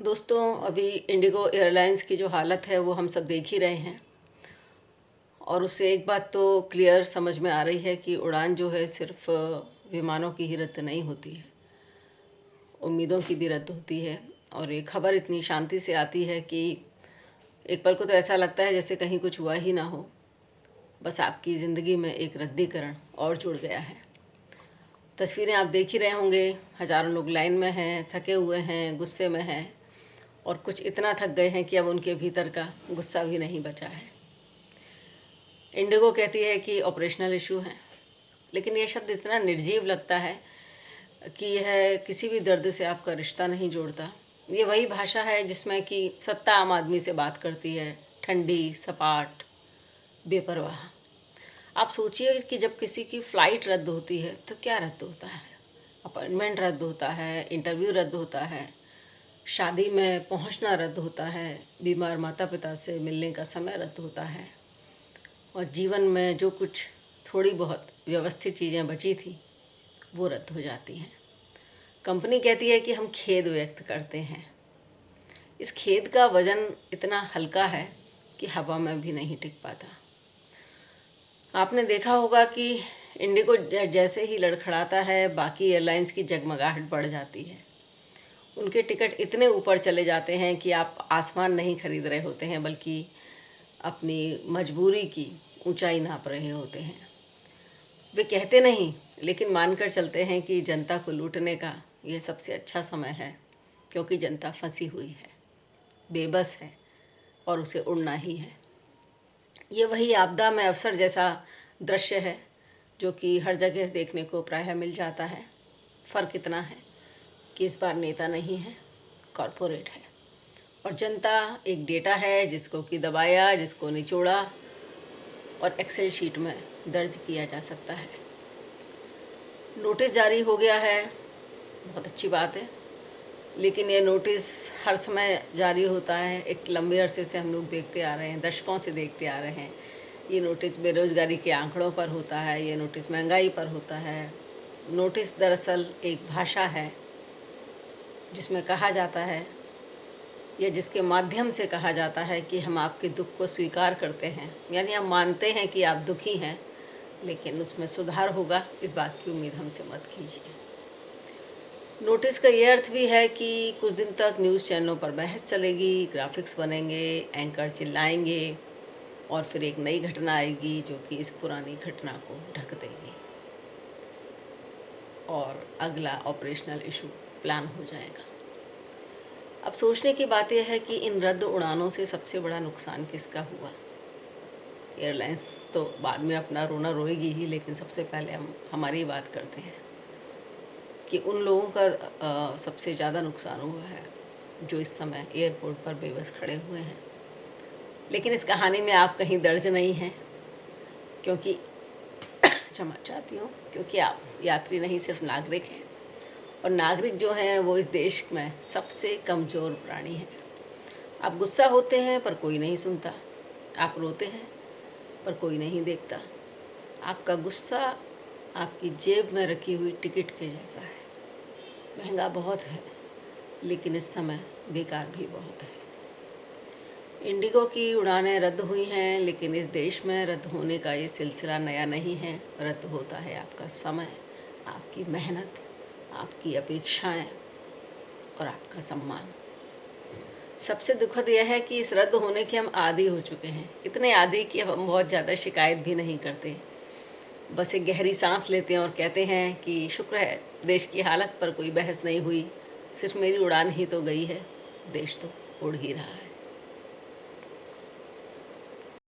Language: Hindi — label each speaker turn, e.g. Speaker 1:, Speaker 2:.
Speaker 1: दोस्तों, अभी इंडिगो एयरलाइंस की जो हालत है वो हम सब देख ही रहे हैं। और उससे एक बात तो क्लियर समझ में आ रही है कि उड़ान जो है सिर्फ विमानों की ही रद्द नहीं होती है, उम्मीदों की भी रद्द होती है। और ये खबर इतनी शांति से आती है कि एक पल को तो ऐसा लगता है जैसे कहीं कुछ हुआ ही ना हो, बस आपकी ज़िंदगी में एक रद्दीकरण और जुड़ गया है। तस्वीरें आप देख ही रहे होंगे, हज़ारों लोग लाइन में हैं, थके हुए हैं, गुस्से में हैं, और कुछ इतना थक गए हैं कि अब उनके भीतर का गुस्सा भी नहीं बचा है। इंडिगो कहती है कि ऑपरेशनल इशू है, लेकिन यह शब्द इतना निर्जीव लगता है कि यह किसी भी दर्द से आपका रिश्ता नहीं जोड़ता। ये वही भाषा है जिसमें कि सत्ता आम आदमी से बात करती है, ठंडी, सपाट, बेपरवाह। आप सोचिए कि जब किसी की फ़्लाइट रद्द होती है तो क्या रद्द होता है? अपॉइंटमेंट रद्द होता है, इंटरव्यू रद्द होता है, शादी में पहुंचना रद्द होता है, बीमार माता पिता से मिलने का समय रद्द होता है, और जीवन में जो कुछ थोड़ी बहुत व्यवस्थित चीज़ें बची थी वो रद्द हो जाती हैं। कंपनी कहती है कि हम खेद व्यक्त करते हैं। इस खेद का वज़न इतना हल्का है कि हवा में भी नहीं टिक पाता। आपने देखा होगा कि इंडिगो जैसे ही लड़खड़ाता है, बाकी एयरलाइंस की जगमगाहट बढ़ जाती है। उनके टिकट इतने ऊपर चले जाते हैं कि आप आसमान नहीं खरीद रहे होते हैं, बल्कि अपनी मजबूरी की ऊंचाई नाप रहे होते हैं। वे कहते नहीं, लेकिन मानकर चलते हैं कि जनता को लूटने का यह सबसे अच्छा समय है, क्योंकि जनता फंसी हुई है, बेबस है, और उसे उड़ना ही है। ये वही आपदा में अवसर जैसा दृश्य है जो कि हर जगह देखने को प्रायः मिल जाता है। फ़र्क इतना है कि इस बार नेता नहीं है, कॉरपोरेट है, और जनता एक डेटा है जिसको कि दबाया, जिसको निचोड़ा और एक्सेल शीट में दर्ज किया जा सकता है। नोटिस जारी हो गया है, बहुत अच्छी बात है, लेकिन ये नोटिस हर समय जारी होता है। एक लंबे अरसे से हम लोग देखते आ रहे हैं, दशकों से देखते आ रहे हैं। ये नोटिस बेरोज़गारी के आंकड़ों पर होता है, ये नोटिस महंगाई पर होता है। नोटिस दरअसल एक भाषा है जिसमें कहा जाता है, या जिसके माध्यम से कहा जाता है कि हम आपके दुख को स्वीकार करते हैं, यानी हम मानते हैं कि आप दुखी हैं, लेकिन उसमें सुधार होगा, इस बात की उम्मीद हमसे मत कीजिए। नोटिस का ये अर्थ भी है कि कुछ दिन तक न्यूज़ चैनलों पर बहस चलेगी, ग्राफिक्स बनेंगे, एंकर चिल्लाएंगे, और फिर एक नई घटना आएगी जो कि इस पुरानी घटना को ढक देगी, और अगला ऑपरेशनल इशू प्लान हो जाएगा। अब सोचने की बात यह है कि इन रद्द उड़ानों से सबसे बड़ा नुकसान किसका हुआ? एयरलाइंस तो बाद में अपना रोना रोएगी ही, लेकिन सबसे पहले हम हमारी बात करते हैं कि उन लोगों का सबसे ज़्यादा नुकसान हुआ है जो इस समय एयरपोर्ट पर बेबस खड़े हुए हैं। लेकिन इस कहानी में आप कहीं दर्ज नहीं हैं, क्योंकि क्षमा चाहती हूँ, क्योंकि आप यात्री नहीं, सिर्फ नागरिक हैं, और नागरिक जो हैं वो इस देश में सबसे कमज़ोर प्राणी हैं। आप गुस्सा होते हैं पर कोई नहीं सुनता, आप रोते हैं पर कोई नहीं देखता। आपका गुस्सा आपकी जेब में रखी हुई टिकट के जैसा है, महंगा बहुत है, लेकिन इस समय बेकार भी बहुत है। इंडिगो की उड़ानें रद्द हुई हैं, लेकिन इस देश में रद्द होने का ये सिलसिला नया नहीं है। रद्द होता है आपका समय, आपकी मेहनत, आपकी अपेक्षाएं और आपका सम्मान। सबसे दुखद यह है कि इस रद्द होने के हम आदी हो चुके हैं, इतने आदी कि अब हम बहुत ज़्यादा शिकायत भी नहीं करते। बस एक गहरी सांस लेते हैं और कहते हैं कि शुक्र है देश की हालत पर कोई बहस नहीं हुई, सिर्फ मेरी उड़ान ही तो गई है, देश तो उड़ ही रहा है।